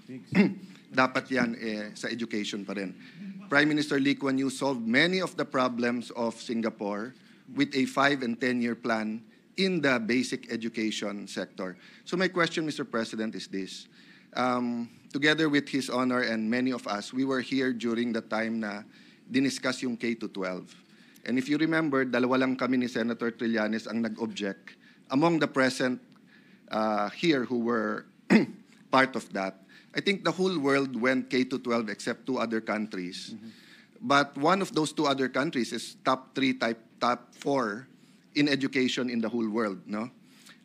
dapat yan sa education pa rin. Prime Minister Lee Kuan Yew solved many of the problems of Singapore with a 5- and 10-year plan in the basic education sector. So my question, Mr. President, is this. Together with His Honor and many of us, we were here during the time na diniscuss yung K-12. And if you remember, dalawa lang kami ni Senator Trillanes ang nag-object. Among the present here who were part of that, I think the whole world went K-12 except 2 other countries. But one of those 2 other countries is top 4 in education in the whole world, no?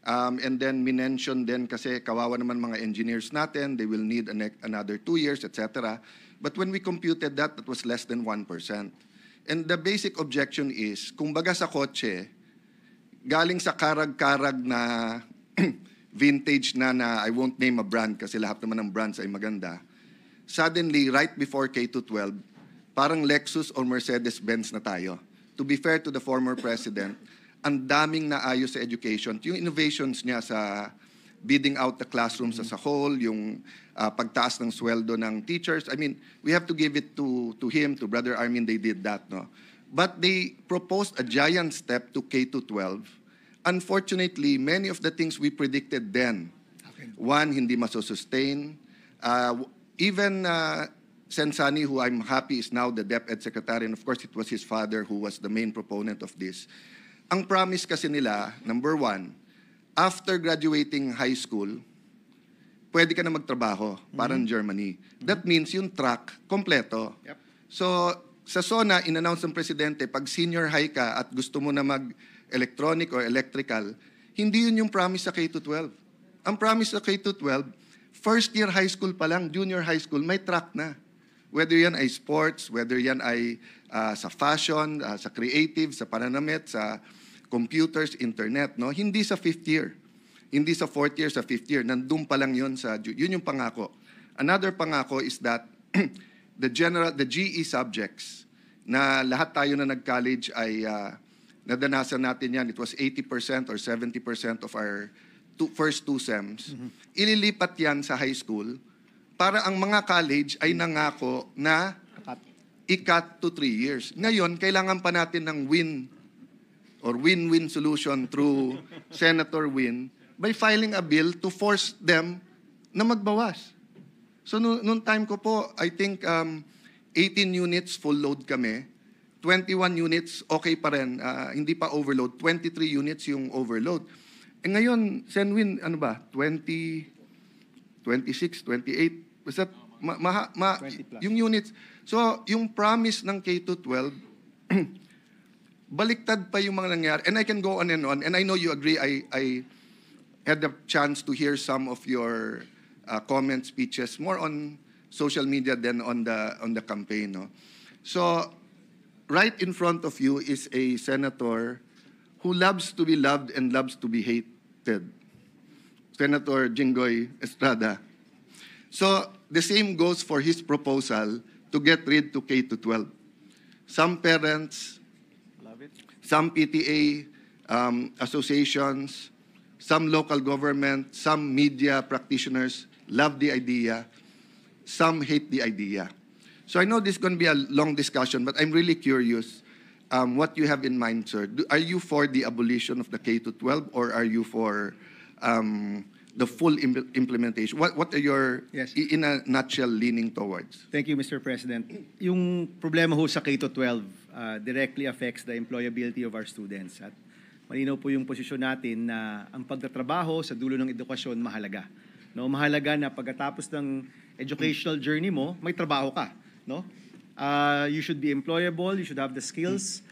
And then minention din kasi kawawa naman mga engineers natin, they will need another 2 years, etc. But when we computed that, that was less than 1%. And the basic objection is, kung baga sa kotse, galing sa karag-karag na vintage na I won't name a brand kasi lahat naman ng brands ay maganda. Suddenly, right before K-12, parang Lexus or Mercedes-Benz na tayo. To be fair to the former president, ang daming naayos sa education. Yung innovations niya sa bidding out the classrooms as a whole, yung pagtaas ng sweldo ng teachers. I mean, we have to give it to him, to Brother Armin, they did that, no? But they proposed a giant step to K-12. Unfortunately, many of the things we predicted then, one, hindi masosustain. Even Sen Sani, who I'm happy is now the DepEd Secretary, and of course it was his father who was the main proponent of this. Ang promise kasi nila, number 1, after graduating high school, pwede ka na magtrabaho, parang Germany. That means yung track, kompleto. Yep. So, sa SONA, in-announce ng Presidente, pag senior high ka at gusto mo na mag-electronic or electrical, hindi yun yung promise sa K-12. Ang promise sa K-12, first year high school pa lang, junior high school, may track na. Whether yan ay sports, whether yan ay sa fashion, sa creative, sa pananamit, sa computers, internet, no? Hindi sa 5th year. Hindi sa 4th year, sa 5th year. Nandun pa lang yun yun yung pangako. Another pangako is that the GE subjects na lahat tayo na nag-college ay nadanasan natin yan. It was 80% or 70% of our first 2 SEMs. Ililipat yan sa high school para ang mga college ay nangako na i-cut to 3 years. Ngayon, kailangan pa natin ng win-win solution through Senator Win by filing a bill to force them na magbawas. So noong time ko po, I think 18 units full load kami, 21 units okay pa rin, hindi pa overload, 23 units yung overload. Eh ngayon, Senwin, ano ba, 20, 26, 28, basta yung units. So yung promise ng K-12, baliktad pa yung mga nangyari. And I can go on, and I know you agree, I had the chance to hear some of your comment speeches more on social media than on the campaign, no? So right in front of you is a senator who loves to be loved and loves to be hated, Senator Jinggoy Estrada. So the same goes for his proposal to get rid to K-12. Some parents, some PTA associations, some local government, some media practitioners love the idea, some hate the idea. So I know this is going to be a long discussion, but I'm really curious what you have in mind, sir. Are you for the abolition of the K-12 or are you for the full implementation? What are your, in a nutshell, leaning towards? Thank you, Mr. President. Yung problema ho sa K-12 directly affects the employability of our students. At malinaw po yung posisyon natin na ang pagtatrabaho sa dulo ng edukasyon mahalaga. No, mahalaga na pagkatapos ng educational journey mo, may trabaho ka, no? You should be employable, you should have the skills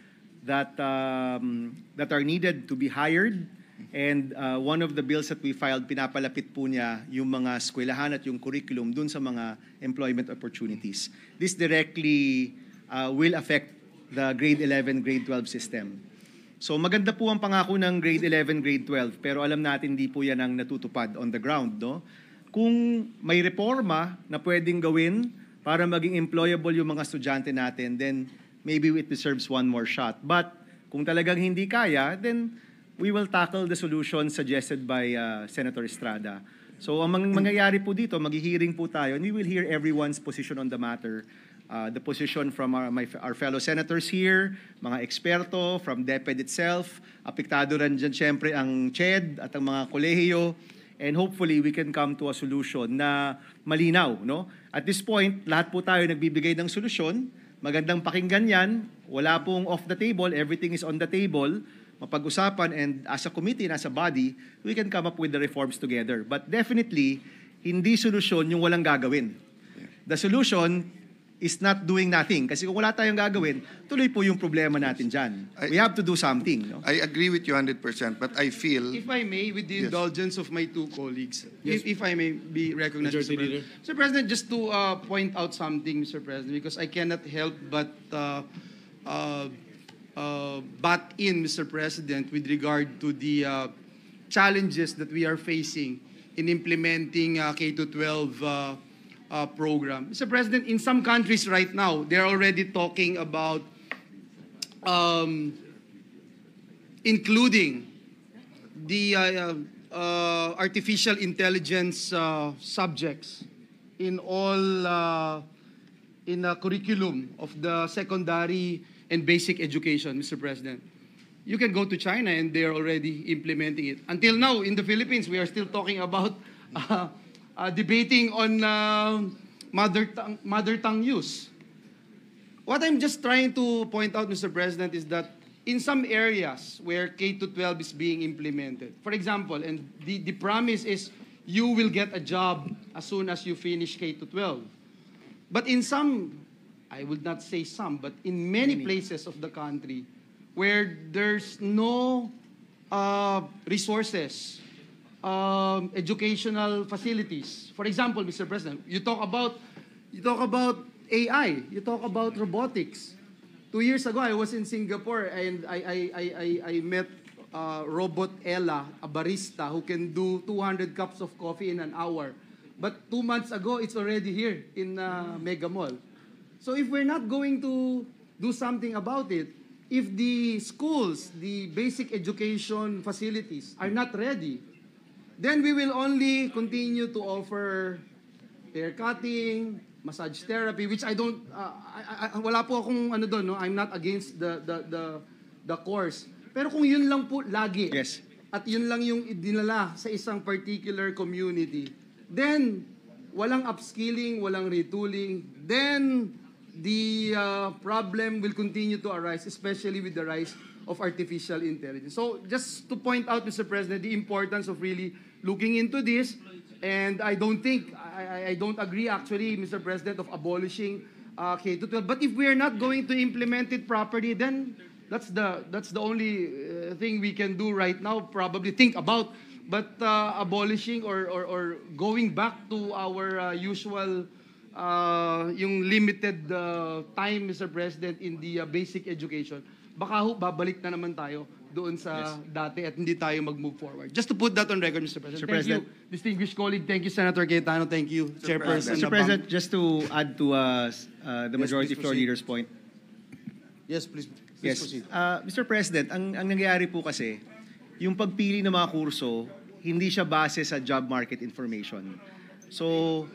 that are needed to be hired. And one of the bills that we filed, pinapalapit po niya yung mga eskwelahan at yung curriculum dun sa mga employment opportunities. This directly will affect the grade 11, grade 12 system. So maganda po ang pangako ng grade 11, grade 12, pero alam natin di po yan ang natutupad on the ground, no? Kung may reforma na pwedeng gawin para maging employable yung mga estudyante natin, then maybe it deserves one more shot. But kung talagang hindi kaya, then we will tackle the solution suggested by Senator Estrada. So ang mangyayari po dito, maghihearing po tayo, and we will hear everyone's position on the matter. The position from our fellow senators here, mga eksperto, from DepEd itself, apektado rin dyan siyempre ang CHED at ang mga kolehiyo, and hopefully we can come to a solution na malinaw. No? At this point, lahat po tayo nagbibigay ng solusyon, magandang pakinggan yan, wala pong off the table, everything is on the table, mapag-usapan, and as a committee, as a body, we can come up with the reforms together. But definitely, hindi solusyon yung walang gagawin. The solution is not doing nothing. Kasi kung wala tayong gagawin, tuloy po yung problema natin dyan. We have to do something. No? I agree with you 100%, but I feel... If I may, with the Yes. indulgence of my two colleagues, Yes. if I may be recognized, Majority Mr. President. Mr. President, just to point out something, Mr. President, because I cannot help but butt in, Mr. President, with regard to the challenges that we are facing in implementing K-12 program. Mr. President, in some countries right now, they're already talking about including the artificial intelligence subjects in all in the curriculum of the secondary and basic education, Mr. President. You can go to China and they're already implementing it. Until now, in the Philippines, we are still talking about debating on mother tongue use. What I'm just trying to point out, Mr. President, is that in some areas where K-12 is being implemented, for example, and the promise is you will get a job as soon as you finish K-12. But in some, I would not say some, but in many places of the country where there's no resources, educational facilities. For example, Mr. President, you talk about AI, you talk about robotics. 2 years ago, I was in Singapore and I met Robot Ella, a barista who can do 200 cups of coffee in an hour. But 2 months ago, it's already here in Mega Mall. So if we're not going to do something about it, if the schools, the basic education facilities are not ready, then we will only continue to offer hair cutting, massage therapy, which I don't, wala po akong ano doon, no? I'm not against the course. Pero kung yun lang po lagi, Yes. at yun lang yung idinala sa isang particular community, then walang upskilling, walang retooling, then the problem will continue to arise, especially with the rise of artificial intelligence. So just to point out, Mr. President, the importance of really looking into this, and I don't think, I don't agree actually, Mr. President, of abolishing K-12. But if we are not going to implement it properly, then that's the only thing we can do right now, probably think about. But abolishing or going back to our usual yung limited time, Mr. President, in the basic education, baka babalik na naman tayo doon sa dati at hindi tayo mag-move forward. Just to put that on record, Mr. President. Thank you, distinguished colleague. Thank you, Senator Cayetano. Thank you, Chairperson. Mr. President, just to add to the Majority please Floor proceed. Leader's point. Yes, please Yes. proceed. Mr. President, ang nangyayari po kasi, yung pagpili ng mga kurso, hindi siya base sa job market information. So,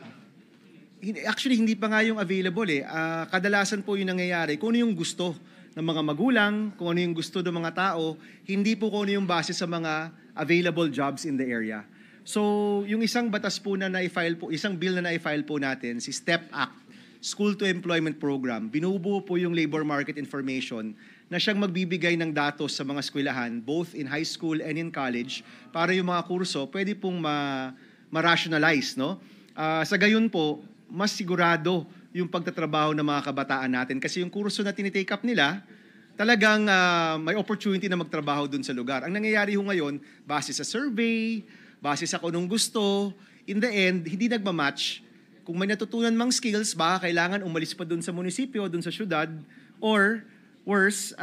actually, hindi pa nga yung available eh. Kadalasan po yung nangyayari, kung ano yung gusto ng mga magulang, kung ano yung gusto ng mga tao, hindi po kung ano yung base sa mga available jobs in the area. So, yung isang batas po na na-file po, isang bill na na-file po natin, si STEP Act, School to Employment Program, binubuo po yung labor market information na siyang magbibigay ng datos sa mga eskwelahan, both in high school and in college, para yung mga kurso pwede pong ma-rationalize, no? Sa gayon po, mas sigurado yung pagtatrabaho ng mga kabataan natin kasi yung kurso na tinitake up nila, talagang may opportunity na magtrabaho dun sa lugar. Ang nangyayari ho ngayon, base sa survey, base sa kung anong gusto, in the end, hindi nagmamatch. Kung may natutunan mang skills, baka kailangan umalis pa dun sa munisipyo, dun sa syudad, or worse,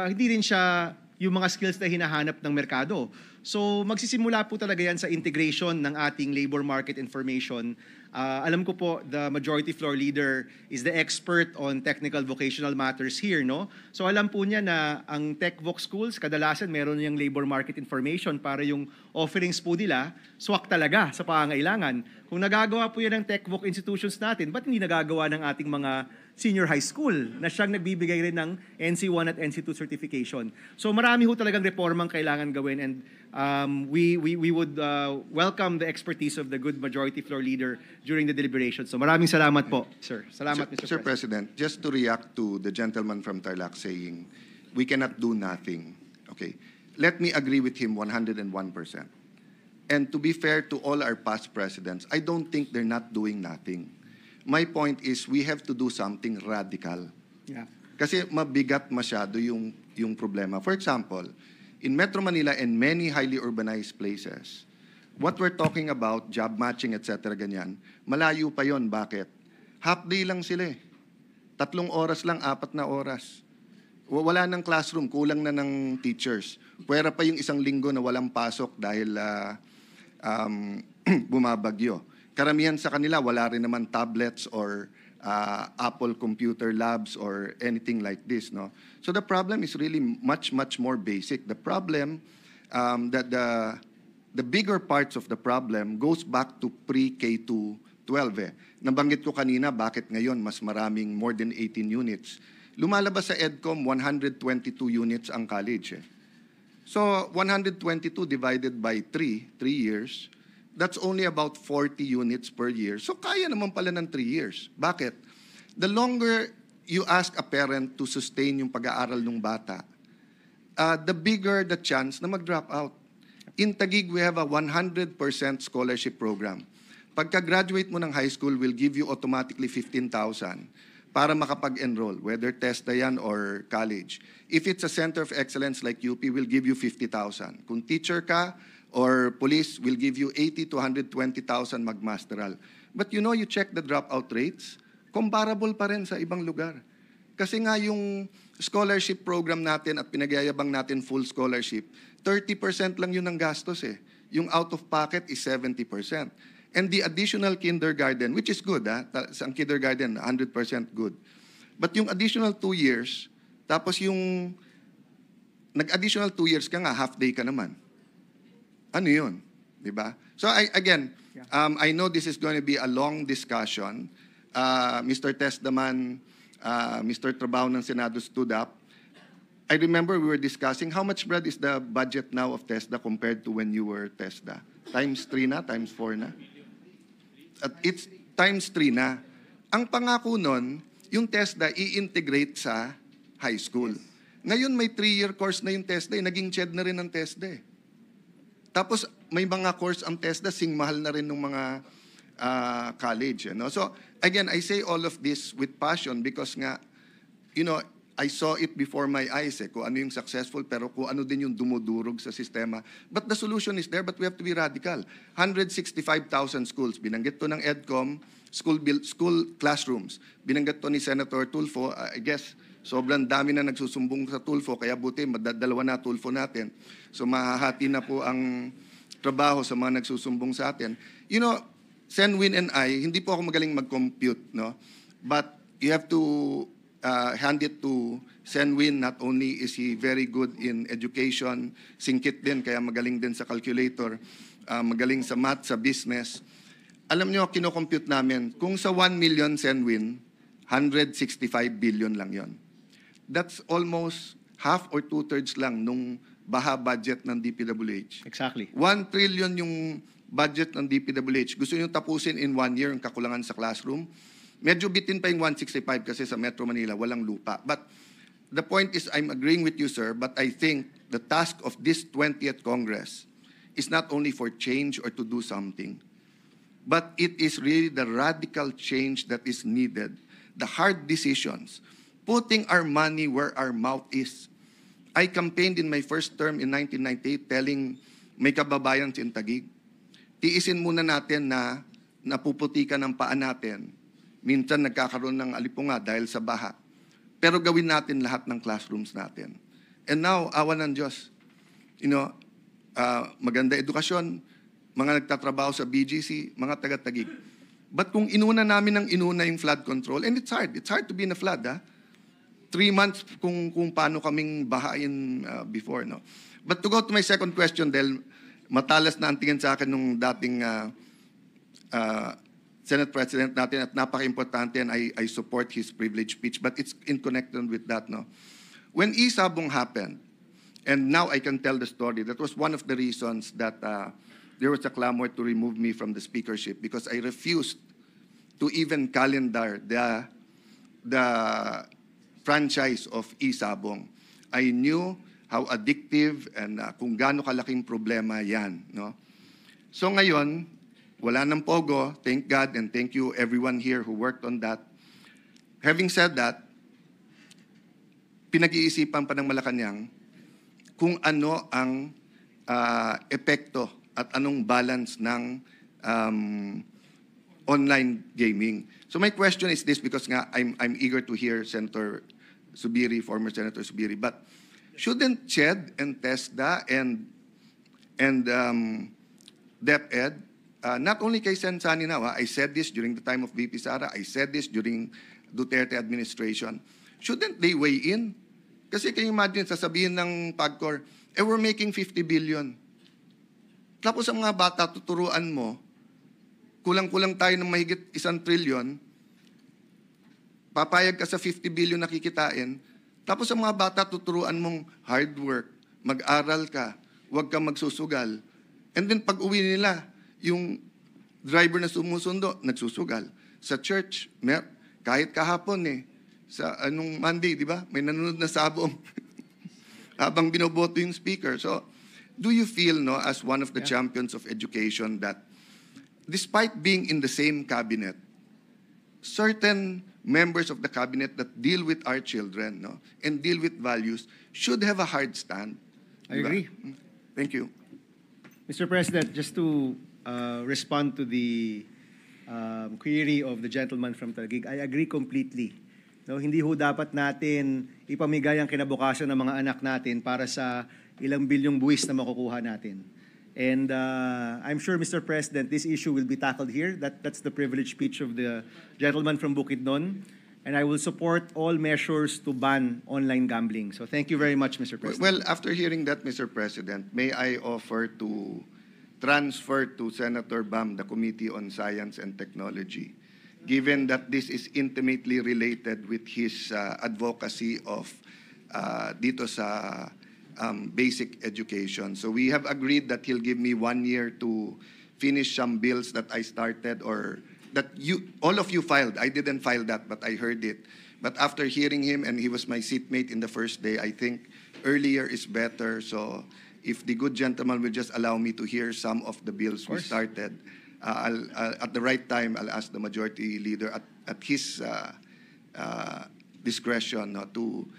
hindi rin siya yung mga skills na hinahanap ng merkado. So magsisimula po talaga yan sa integration ng ating labor market information. Alam ko po, the majority floor leader is the expert on technical vocational matters here, no? So alam po niya na ang TechVoc schools, kadalasan meron niyang labor market information para yung offerings po nila, swak talaga sa pangangailangan. Kung nagagawa po yan ng TechVoc institutions natin, ba't hindi nagagawa ng ating mga senior high school na siyang nagbibigay rin ng NC1 at NC2 certification? So marami ho talagang reformang kailangan gawin, and we would welcome the expertise of the good majority floor leader during the deliberation. So maraming salamat po, sir. Salamat, Sir President, just to react to the gentleman from Tarlac saying we cannot do nothing. Okay, let me agree with him 101%. And to be fair to all our past presidents, I don't think they're not doing nothing. My point is we have to do something radical. Yeah. Kasi mabigat masyado yung problema. For example, in Metro Manila and many highly urbanized places, what we're talking about, job matching, etc., ganyan, malayo pa yon. Bakit? Half day lang sila eh. 3 oras lang, 4 na oras. Wala ng classroom, kulang na ng teachers. Pwera pa yung 1 linggo na walang pasok dahil bumabagyo. Karamihan sa kanila, wala rin naman tablets or Apple computer labs or anything like this, no? So the problem is really much more basic. The problem, that the bigger parts of the problem goes back to pre-K to 12 eh. Nabanggit ko kanina, bakit ngayon mas maraming more than 18 units. Lumalabas sa EDCOM, 122 units ang college eh. So 122 divided by 3 years, that's only about 40 units per year. So kaya naman pala ng 3 years. Bakit? The longer you ask a parent to sustain yung pag-aaral ng bata, the bigger the chance na mag-drop out. In Taguig, we have a 100% scholarship program. Pagka-graduate mo ng high school, we'll give you automatically 15,000 para makapag-enroll, whether TESDA yan or college. If it's a center of excellence like UP, we'll give you 50,000. Kung teacher ka, or police will give you 80 to 120,000 magmasteral. But you know, you check the dropout rates, comparable pa rin sa ibang lugar. Kasi nga yung scholarship program natin at pinagyayabang natin full scholarship, 30% lang yun ang gastos eh. Yung out of pocket is 70%. And the additional kindergarten, which is good ang kindergarten, 100% good. But yung additional 2 years, tapos yung nag-additional 2 years ka nga, half day ka naman. Ano yun? Diba? So again, I know this is going to be a long discussion. Mr. Testdaman, Mr. Trabaho ng Senado stood up. I remember we were discussing how much, Brad, is the budget now of TESDA compared to when you were TESDA? Times 3 na? Times 4 na? It's times 3 na. Ang pangako nun, yung TESDA i-integrate sa high school. Ngayon may 3-year course na yung TESDA, naging CHED na rin ang TESDA eh. Tapos may mga course ang TESDA, mahal na rin ng mga college. You know? So again, I say all of this with passion because nga, you know, I saw it before my eyes eh, kung ano yung successful, pero kung ano din yung dumudurog sa sistema. But the solution is there, but we have to be radical. 165,000 schools, binanggit to ng EDCOM, school classrooms. Binanggit to ni Senator Tulfo, I guess, sobrang dami na nagsusumbong sa Tulfo, kaya buti, madadalawa na Tulfo natin. So mahahati na po ang trabaho sa mga nagsusumbong sa atin. You know, Senwin and I, hindi po ako magaling mag-compute, no? But you have to hand it to Senwin. Not only is he very good in education, singkit din, kaya magaling din sa calculator, magaling sa math, sa business. Alam niyo, kinocompute namin, kung sa 1 million Senwin, 165 billion lang yon. That's almost half or 2/3 lang nung baha budget ng DPWH. Exactly. 1 trillion yung budget ng DPWH. Gusto nyo tapusin in 1 year ang kakulangan sa classroom? Medyo bitin pa yung 165 kasi sa Metro Manila, walang lupa. But the point is, I'm agreeing with you, sir, but I think the task of this 20th Congress is not only for change or to do something, but it is really the radical change that is needed, the hard decisions, putting our money where our mouth is. I campaigned in my first term in 1998 telling may kababayan in Taguig, tiisin muna natin na napuputikan ang paa natin. Minsan nagkakaroon ng alipunga dahil sa baha. Pero gawin natin lahat ng classrooms natin. And now, awa ng Diyos. Maganda edukasyon, mga nagtatrabaho sa BGC, mga taga-Taguig. But kung inuna namin ng inuna yung flood control, and it's hard to be in a flood, 3 months kung paano kaming bahain before, no? But to go to my second question, dahil matalas na ang tingin sa akin nung dating Senate President natin at napaka-importante, and I support his privilege speech, but it's in connection with that, no? When Isabong happened, and now I can tell the story, that was one of the reasons that there was a clamor to remove me from the speakership because I refused to even calendar the franchise of Isabong. I knew how addictive and kung gaano kalaking problema yan, no? So ngayon, wala ng pogo, thank God, and thank you everyone here who worked on that. Having said that, pinag-iisipan pa ng Malacanang kung ano ang epekto at anong balance ng online gaming. So my question is this, because nga I'm eager to hear Senator Subiri, former Senator Subiri, but shouldn't CHED and TESDA and DepEd, not only kay Sen Sani now, I said this during the time of VP Sara, I said this during Duterte administration, shouldn't they weigh in? Kasi can you imagine, sasabihin ng PAGCOR, we're making 50 billion. Tapos ang mga bata, tuturuan mo, kulang-kulang tayo ng mahigit 1 trillion, papayag ka sa 50 billion na kikitain, tapos ang mga bata, tuturuan mong hard work, mag-aral ka, huwag kang magsusugal. And then pag uwi nila, yung driver na sumusundo, nagsusugal. Sa church, kahit kahapon sa anong Monday, di ba? May nanonood na sabong habang binoboto yung speaker. So, do you feel, no, as one of the champions of education, that despite being in the same cabinet, certain members of the cabinet that deal with our children, no, and deal with values should have a hard stand? I agree. Thank you. Mr. President, just to respond to the query of the gentleman from Taguig, I agree completely. No, hindi ho dapat natin ipamigay ang kinabukasan ng mga anak natin para sa ilang bilyong buwis na makukuha natin. And I'm sure, Mr. President, this issue will be tackled here. That's the privileged speech of the gentleman from Bukidnon. And I will support all measures to ban online gambling. So thank you very much, Mr. President. Well, after hearing that, Mr. President, may I offer to transfer to Senator Bam the Committee on Science and Technology, given that this is intimately related with his advocacy of dito sa basic education. So we have agreed that he'll give me 1 year to finish some bills that I started or that all of you filed. I didn't file that, but I heard it. But after hearing him, and he was my seatmate in the first day, I think earlier is better. So if the good gentleman will just allow me to hear some of the bills we started, I'll at the right time, I'll ask the majority leader at his discretion to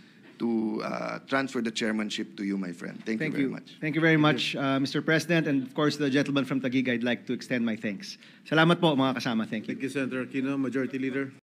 transfer the chairmanship to you, my friend. Thank you very much. Thank you very much, Mr. President. And of course, the gentleman from Taguig, I'd like to extend my thanks. Salamat po, mga kasama. Thank you. Thank you, Senator Aquino. Majority Leader.